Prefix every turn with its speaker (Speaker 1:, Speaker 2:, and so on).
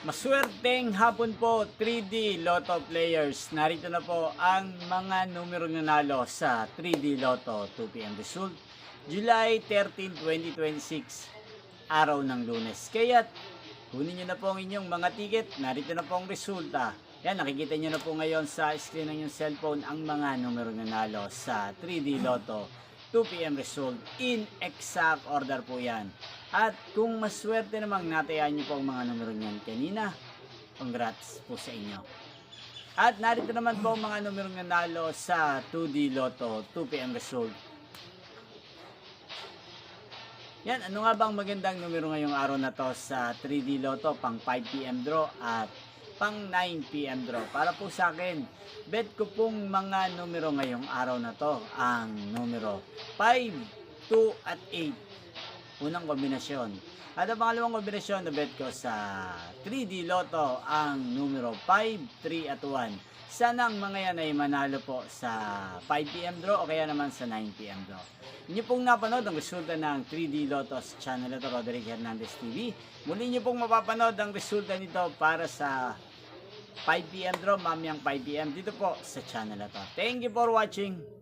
Speaker 1: Maswerteng hapon po 3D Lotto players. Narito na po ang mga numero nanalo sa 3D Lotto 2pm result. July 13, 2026, araw ng Lunes. Kaya't kunin nyo na po ang inyong mga ticket. Narito na po ang resulta. Yan, nakikita nyo na po ngayon sa screen ng inyong cellphone ang mga numero nanalo sa 3D Lotto 2pm result. In exact order po yan. At kung maswerte namang natayaan nyo po ang mga numero niyan kanina, congrats po sa inyo. At narito naman po ang mga numero nanalo sa 2D Lotto 2pm result. Yan, ano nga bang magandang numero ngayong araw na to sa 3D Lotto pang 5pm draw at pang 9pm draw? Para po sa akin, bet ko pong mga numero ngayong araw na to ang numero 5, 2 at 8. Unang kombinasyon. At ang pangalawang kombinasyon na bet ko sa 3D Lotto ang numero 5, 3 at 1. Sana ang mga yan ay manalo po sa 5pm draw o kaya naman sa 9pm draw. Inyo pong napanood ang resulta ng 3D Lotto sa channel ito, Roderick Hernandez TV. Muli nyo pong mapapanood ang resulta nito para sa 5pm draw, mamayang 5pm dito po sa channel ito. Thank you for watching.